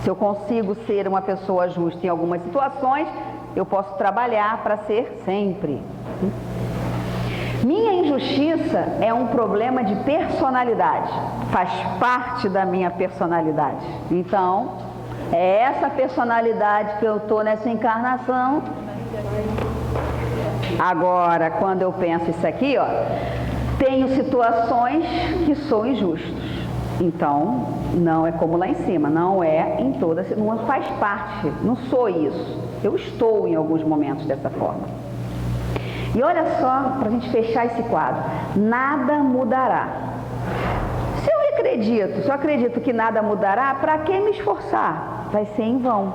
Se eu consigo ser uma pessoa justa em algumas situações, eu posso trabalhar para ser sempre. Minha injustiça é um problema de personalidade, faz parte da minha personalidade. Então, é essa personalidade que eu estou nessa encarnação. Agora, quando eu penso isso aqui, tenho situações que sou injustos. Então, não é como lá em cima, não é em todas, não faz parte, não sou isso. Eu estou em alguns momentos dessa forma. E olha só, para a gente fechar esse quadro, nada mudará. Se eu acredito que nada mudará, para que me esforçar? Vai ser em vão.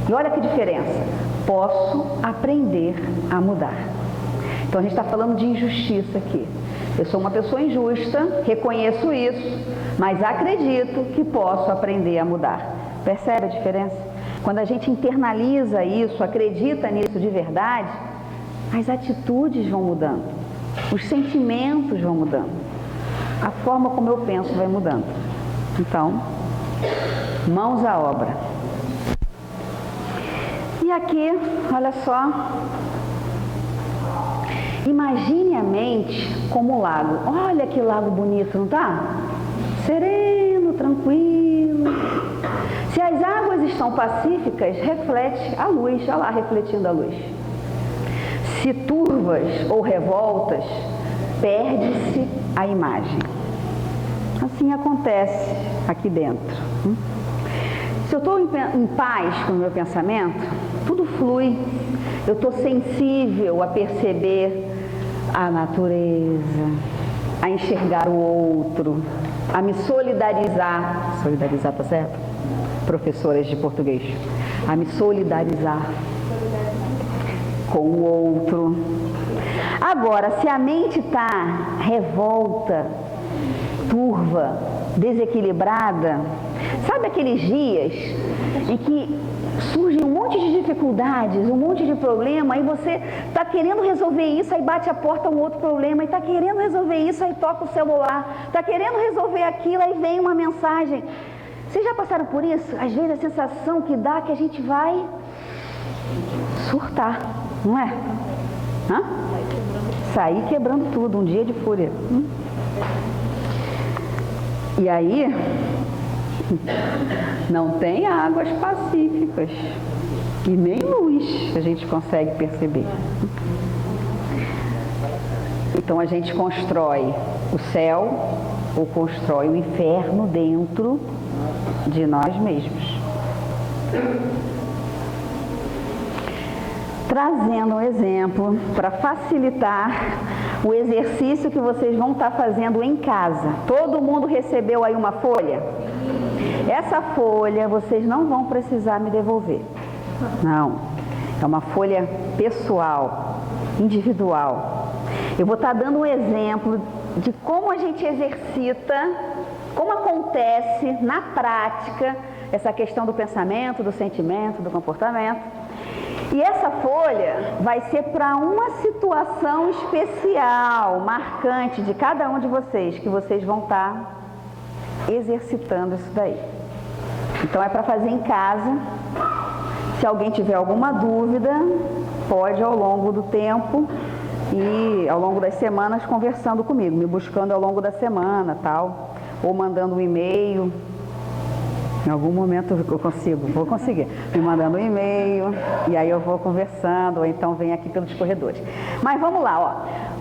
E olha que diferença, posso aprender a mudar. Então a gente está falando de injustiça aqui. Eu sou uma pessoa injusta, reconheço isso, mas acredito que posso aprender a mudar. Percebe a diferença? Quando a gente internaliza isso, acredita nisso de verdade, as atitudes vão mudando, os sentimentos vão mudando, a forma como eu penso vai mudando. Então, mãos à obra. E aqui, olha só, imagine a mente como um lago. Olha que lago bonito, não tá? Sereno, tranquilo. Se as águas estão pacíficas, reflete a luz, olha lá refletindo a luz. Se turvas ou revoltas, perde-se a imagem. Assim acontece aqui dentro. Se eu estou em paz com o meu pensamento, tudo flui. Eu estou sensível a perceber a natureza, a enxergar o outro, a me solidarizar. Solidarizar, tá certo? Professoras de português. A me solidarizar com o outro. Agora, se a mente está revolta, turva, desequilibrada, sabe aqueles dias em que surgem um monte de dificuldades, um monte de problema, aí você está querendo resolver isso, aí bate a porta um outro problema, aí está querendo resolver isso, aí toca o celular, está querendo resolver aquilo, aí vem uma mensagem. Vocês já passaram por isso? Às vezes a sensação que dá é que a gente vai surtar, não é? Sair quebrando tudo, um dia de fúria. E aí, não tem águas pacíficas e nem luz a gente consegue perceber. Então a gente constrói o céu ou constrói o inferno dentro de nós mesmos. Trazendo um exemplo para facilitar o exercício que vocês vão estar fazendo em casa. Todo mundo recebeu aí uma folha? Essa folha vocês não vão precisar me devolver. Não. É uma folha pessoal, individual. Eu vou estar dando um exemplo de como a gente exercita, como acontece na prática essa questão do pensamento, do sentimento, do comportamento. E essa folha vai ser para uma situação especial, marcante de cada um de vocês, que vocês vão estar exercitando isso daí. Então é para fazer em casa. Se alguém tiver alguma dúvida, pode ao longo do tempo e ao longo das semanas conversando comigo, me buscando ao longo da semana, tal, ou mandando um e-mail. Em algum momento eu vou conseguir, me mandando um e-mail, e aí eu vou conversando, ou então vem aqui pelos corredores. Mas vamos lá, ó.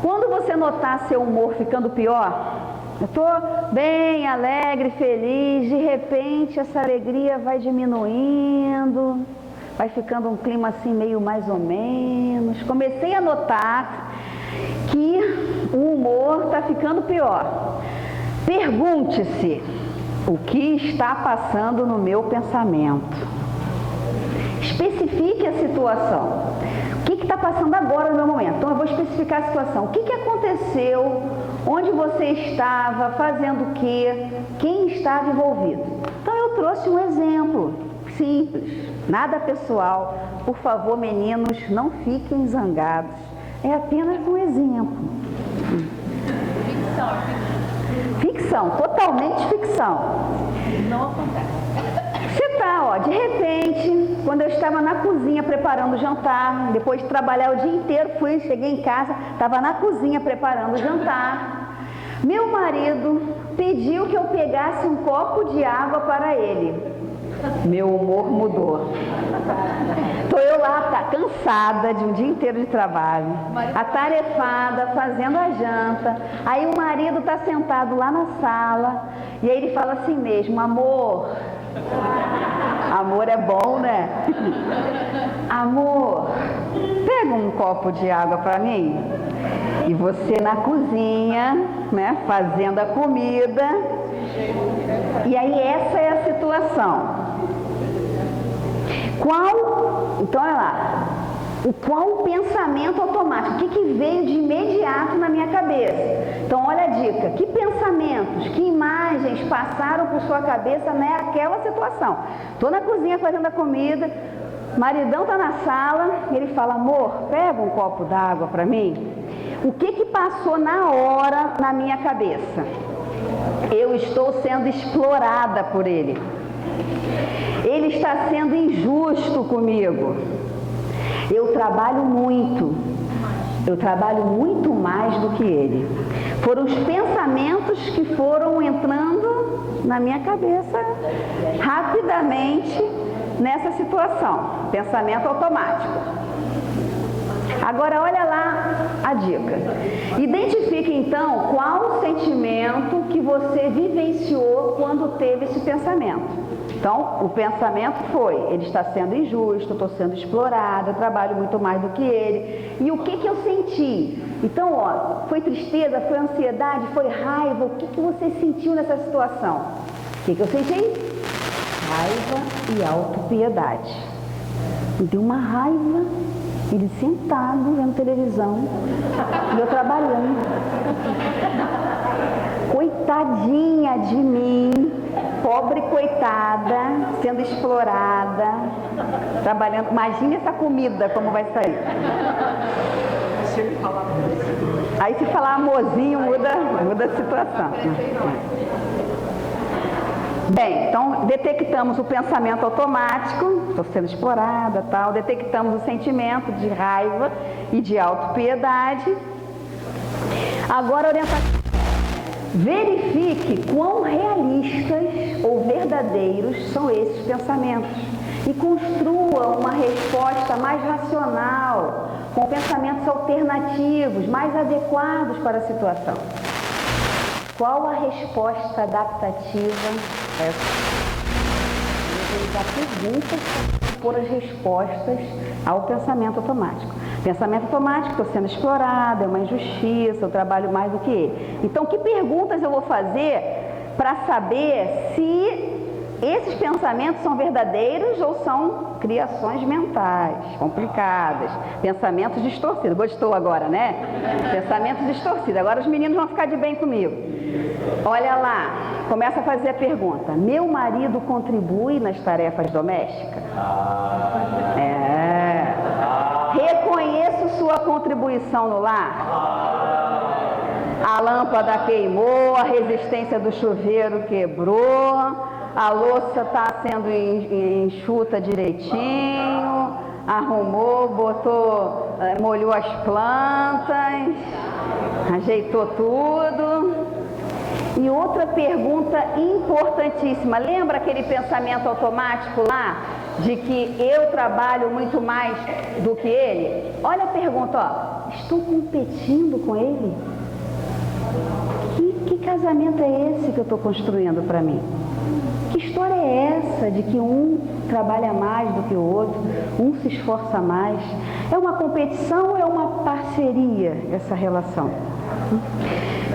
Quando você notar seu humor ficando pior, eu estou bem, alegre, feliz, de repente essa alegria vai diminuindo, vai ficando um clima assim meio mais ou menos. Comecei a notar que o humor está ficando pior. Pergunte-se: o que está passando no meu pensamento? Especifique a situação. O que está passando agora no meu momento? Então eu vou especificar a situação. O que aconteceu? Onde você estava? Fazendo o quê? Quem estava envolvido? Então eu trouxe um exemplo simples, nada pessoal. Por favor, meninos, não fiquem zangados. É apenas um exemplo. Ficção, totalmente ficção. Não acontece. Você tá, ó, de repente, quando eu estava na cozinha preparando o jantar, depois de trabalhar o dia inteiro, cheguei em casa, estava na cozinha preparando o jantar. Meu marido pediu que eu pegasse um copo de água para ele. Meu humor mudou. Estou eu lá, cansada de um dia inteiro de trabalho, atarefada, fazendo a janta. Aí o marido está sentado lá na sala e aí ele fala assim mesmo: amor, amor é bom, né? Amor, pega um copo de água para mim. E você na cozinha, né, fazendo a comida. E aí essa é a situação. Então olha lá, qual o pensamento automático? O que veio de imediato na minha cabeça? Então olha a dica: que pensamentos, que imagens passaram por sua cabeça naquela situação? Estou na cozinha fazendo a comida, maridão está na sala, ele fala: amor, pega um copo d'água para mim. O que passou na hora na minha cabeça? Eu estou sendo explorada por ele. Ele está sendo injusto comigo. Eu trabalho muito mais do que ele. Foram os pensamentos que foram entrando na minha cabeça rapidamente nessa situação. Pensamento automático. Agora olha lá a dica. Identifique então qual o sentimento que você vivenciou quando teve esse pensamento. Então, o pensamento foi: ele está sendo injusto, estou sendo explorada, eu trabalho muito mais do que ele. E o que eu senti? Então, ó, foi tristeza, foi ansiedade, foi raiva? O que você sentiu nessa situação? O que eu senti? Raiva e autopiedade. Me deu uma raiva, ele sentado vendo televisão e eu trabalhando. Coitadinha de mim, pobre coitada, sendo explorada, trabalhando. Imagine essa comida como vai sair. Aí se falar amorzinho, muda a situação. Bem, então detectamos o pensamento automático, estou sendo explorada, tal. Detectamos o sentimento de raiva e de autopiedade. Agora orientação. Verifique quão realistas ou verdadeiros são esses pensamentos. e construa uma resposta mais racional, com pensamentos alternativos, mais adequados para a situação. Qual a resposta adaptativa a essa? Utilizar perguntas para pôr as respostas ao pensamento automático. Pensamento automático, estou sendo explorado, é uma injustiça, eu trabalho mais do que ele. Então, que perguntas eu vou fazer para saber se esses pensamentos são verdadeiros ou são criações mentais, complicadas, pensamentos distorcidos. Gostou agora, né? Pensamentos distorcidos. Agora os meninos vão ficar de bem comigo. Olha lá, começa a fazer a pergunta. Meu marido contribui nas tarefas domésticas? Reconheço sua contribuição no lar? A lâmpada queimou, a resistência do chuveiro quebrou, a louça está sendo enxuta direitinho, arrumou, botou, molhou as plantas, ajeitou tudo. E outra pergunta importantíssima, lembra aquele pensamento automático lá, de que eu trabalho muito mais do que ele? Olha a pergunta, ó, estou competindo com ele? Que casamento é esse que eu estou construindo para mim? Que história é essa de que um trabalha mais do que o outro, um se esforça mais? É uma competição ou é uma parceria essa relação?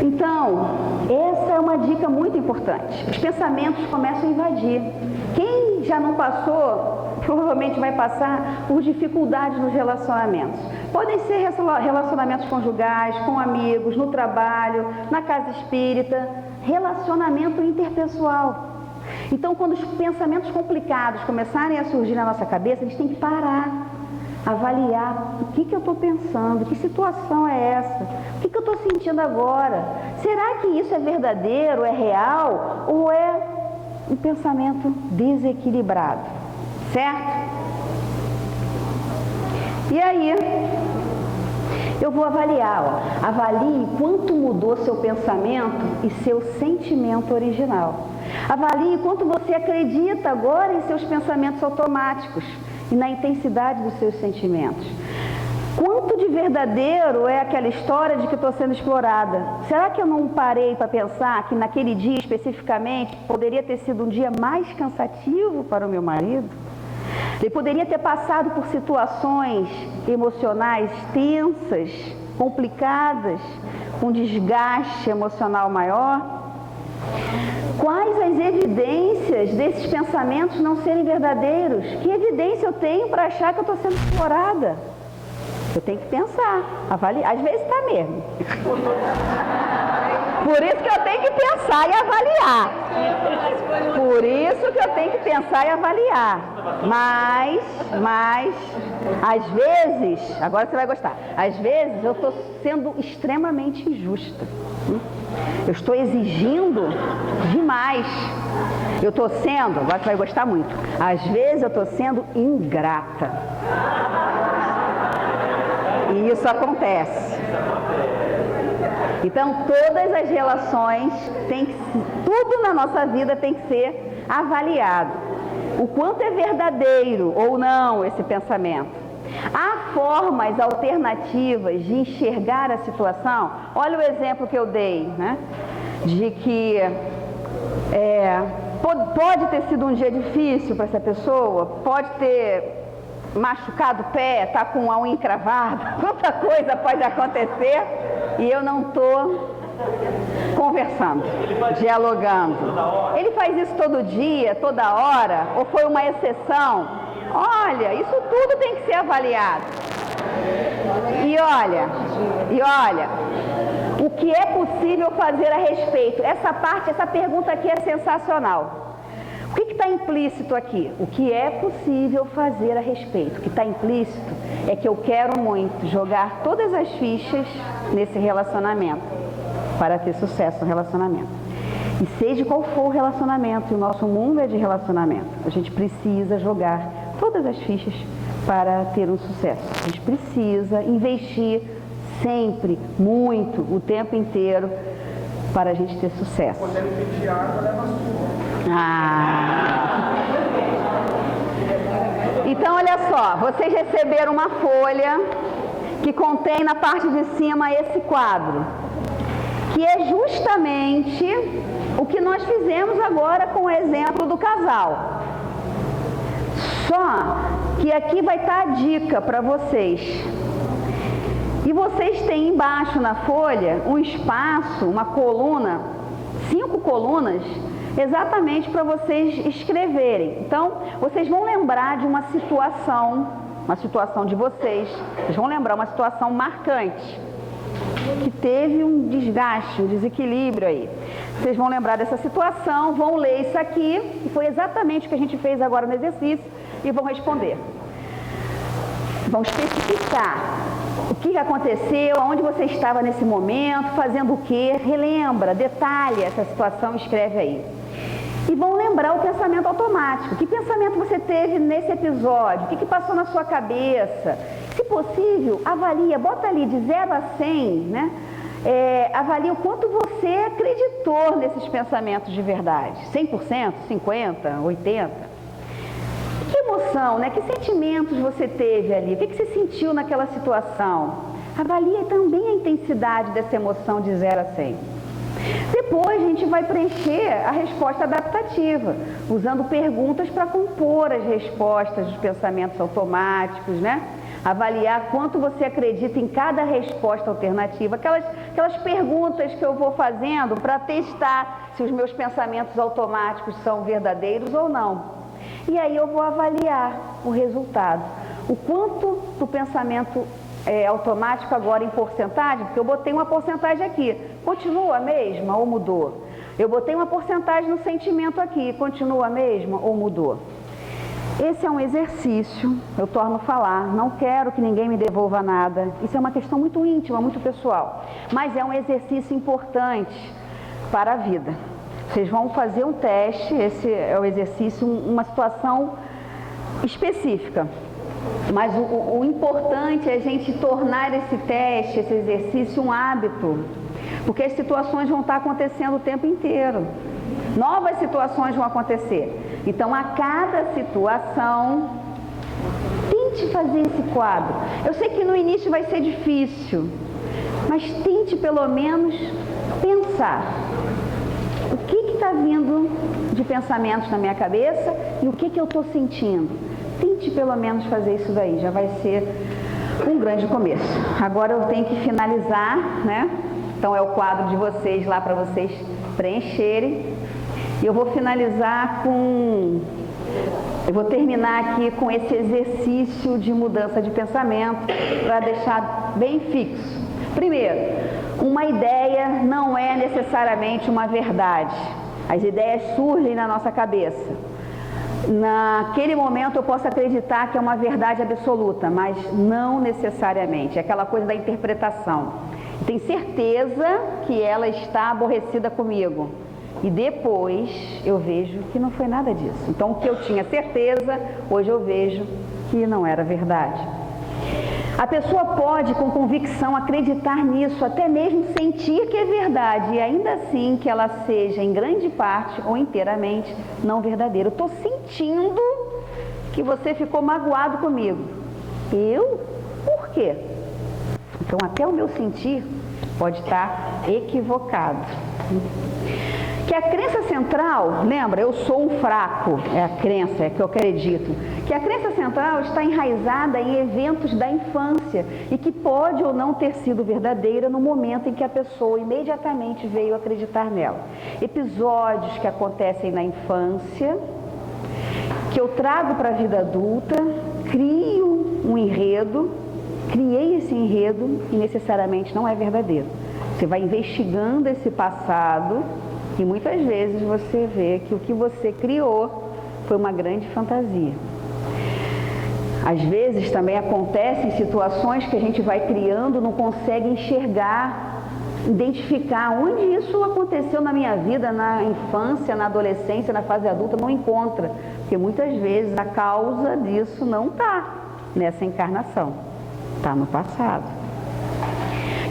Então, essa é uma dica muito importante. Os pensamentos começam a invadir. Quem já não passou, provavelmente vai passar por dificuldades nos relacionamentos. Podem ser relacionamentos conjugais, com amigos, no trabalho, na casa espírita, relacionamento interpessoal. Então, quando os pensamentos complicados começarem a surgir na nossa cabeça, a gente tem que parar, avaliar o que eu estou pensando, que situação é essa, o que eu estou sentindo agora. Será que isso é verdadeiro, é real ou é um pensamento desequilibrado? Certo? E aí, eu vou avaliar, ó. Avalie quanto mudou seu pensamento e seu sentimento original. Avalie quanto você acredita agora em seus pensamentos automáticos e na intensidade dos seus sentimentos. Quanto de verdadeiro é aquela história de que estou sendo explorada? Será que eu não parei para pensar que naquele dia especificamente poderia ter sido um dia mais cansativo para o meu marido? Ele poderia ter passado por situações emocionais tensas, complicadas, com desgaste emocional maior? Quais as evidências desses pensamentos não serem verdadeiros? Que evidência eu tenho para achar que eu estou sendo explorada? Eu tenho que pensar, avaliar. Às vezes está mesmo. Por isso que eu tenho que pensar e avaliar. Por isso que eu tenho que pensar e avaliar. Mas, às vezes, agora você vai gostar, às vezes eu estou sendo extremamente injusta. Eu estou exigindo demais. Eu estou sendo, agora você vai gostar muito, às vezes eu estou sendo ingrata. E isso acontece. Então, todas as relações, tudo na nossa vida tem que ser avaliado. O quanto é verdadeiro ou não esse pensamento. Há formas alternativas de enxergar a situação. Olha o exemplo que eu dei, né? De que pode ter sido um dia difícil para essa pessoa, pode ter machucado o pé, está com a unha encravada, quanta coisa pode acontecer e eu não estou conversando, dialogando. Ele faz isso todo dia, toda hora, ou foi uma exceção? Olha, isso tudo tem que ser avaliado. E olha, o que é possível fazer a respeito? Essa pergunta aqui é sensacional. O que está implícito aqui? O que é possível fazer a respeito? O que está implícito é que eu quero muito jogar todas as fichas nesse relacionamento para ter sucesso no relacionamento. E seja qual for o relacionamento, e o nosso mundo é de relacionamento, a gente precisa jogar todas as fichas para ter um sucesso. A gente precisa investir sempre, muito, o tempo inteiro, para a gente ter sucesso. Então, olha só, vocês receberam uma folha que contém na parte de cima esse quadro, que é justamente o que nós fizemos agora com o exemplo do casal. Só que aqui vai estar a dica para vocês. E vocês têm embaixo na folha um espaço, uma coluna, 5 colunas, exatamente para vocês escreverem. Então, vocês vão lembrar de uma situação de vocês vão lembrar uma situação marcante, que teve um desgaste, um desequilíbrio aí. Vocês vão lembrar dessa situação, vão ler isso aqui, e foi exatamente o que a gente fez agora no exercício, e vão responder. Vão especificar o que aconteceu, aonde você estava nesse momento, fazendo o quê, relembra, detalha essa situação, escreve aí. E vão lembrar o pensamento automático. Que pensamento você teve nesse episódio? O que passou na sua cabeça? Se possível, avalia, bota ali de 0 a 100, né? Avalia o quanto você acreditou nesses pensamentos de verdade. 100%, 50%, 80%. Que emoção, né? Que sentimentos você teve ali? O que você sentiu naquela situação? Avalie também a intensidade dessa emoção de 0 a 100. Depois a gente vai preencher a resposta adaptativa, usando perguntas para compor as respostas dos pensamentos automáticos, né? Avaliar quanto você acredita em cada resposta alternativa, aquelas perguntas que eu vou fazendo para testar se os meus pensamentos automáticos são verdadeiros ou não. E aí eu vou avaliar o resultado, o quanto do pensamento automático agora em porcentagem, porque eu botei uma porcentagem aqui, continua a mesma ou mudou? Eu botei uma porcentagem no sentimento aqui, continua a mesma ou mudou? Esse é um exercício, eu torno a falar, não quero que ninguém me devolva nada, isso é uma questão muito íntima, muito pessoal, mas é um exercício importante para a vida. Vocês vão fazer um teste, esse é o exercício, uma situação específica. Mas o importante é a gente tornar esse teste, esse exercício, um hábito. Porque as situações vão estar acontecendo o tempo inteiro. Novas situações vão acontecer. Então, a cada situação, tente fazer esse quadro. Eu sei que no início vai ser difícil, mas tente pelo menos pensar. O que está vindo de pensamentos na minha cabeça e o que eu estou sentindo? Tente pelo menos fazer isso daí, já vai ser um grande começo. Agora eu tenho que finalizar, né? Então é o quadro de vocês lá para vocês preencherem. E eu vou finalizar eu vou terminar aqui com esse exercício de mudança de pensamento para deixar bem fixo. Primeiro, uma ideia não é necessariamente uma verdade. As ideias surgem na nossa cabeça. Naquele momento eu posso acreditar que é uma verdade absoluta, mas não necessariamente. É aquela coisa da interpretação. Tenho certeza que ela está aborrecida comigo. E depois eu vejo que não foi nada disso. Então o que eu tinha certeza, hoje eu vejo que não era verdade. A pessoa pode, com convicção, acreditar nisso, até mesmo sentir que é verdade, e ainda assim que ela seja, em grande parte ou inteiramente, não verdadeira. Eu estou sentindo que você ficou magoado comigo. Eu? Por quê? Então, até o meu sentir pode estar equivocado. Que a crença central, lembra, eu sou um fraco, é a crença, é que eu acredito, que a crença central está enraizada em eventos da infância e que pode ou não ter sido verdadeira no momento em que a pessoa imediatamente veio acreditar nela. Episódios que acontecem na infância, que eu trago para a vida adulta, crio um enredo, criei esse enredo e necessariamente não é verdadeiro. Você vai investigando esse passado e muitas vezes você vê que o que você criou foi uma grande fantasia. Às vezes também acontecem situações que a gente vai criando, não consegue enxergar, identificar onde isso aconteceu na minha vida, na infância, na adolescência, na fase adulta, não encontra. Porque muitas vezes a causa disso não está nessa encarnação, está no passado.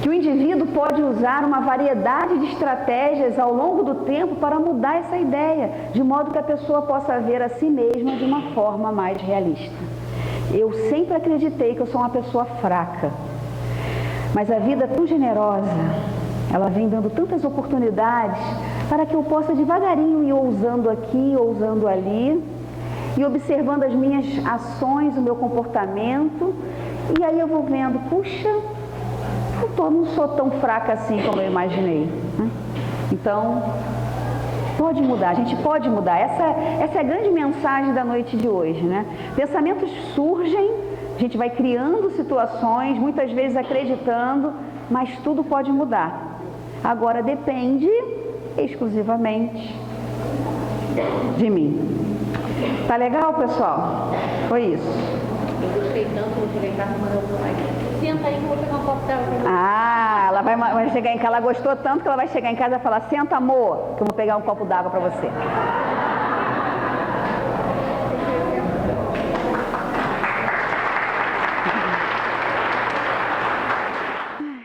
Que o indivíduo pode usar uma variedade de estratégias ao longo do tempo para mudar essa ideia, de modo que a pessoa possa ver a si mesma de uma forma mais realista. Eu sempre acreditei que eu sou uma pessoa fraca, mas a vida é tão generosa, ela vem dando tantas oportunidades para que eu possa devagarinho ir ousando aqui, ousando ali, e observando as minhas ações, o meu comportamento, e aí eu vou vendo, puxa, não sou tão fraca assim como eu imaginei, né? Então, pode mudar, a gente pode mudar. Essa é a grande mensagem da noite de hoje, né? Pensamentos surgem, a gente vai criando situações, muitas vezes acreditando, mas tudo pode mudar. Agora depende exclusivamente de mim. Tá legal, pessoal? Foi isso. Eu gostei tanto, vou chegar em casa e mandar o meu pai. Senta aí que eu vou pegar um copo d'água pra você. Ah, ela vai chegar em casa, ela gostou tanto que ela vai chegar em casa e falar, senta amor, que eu vou pegar um copo d'água para você.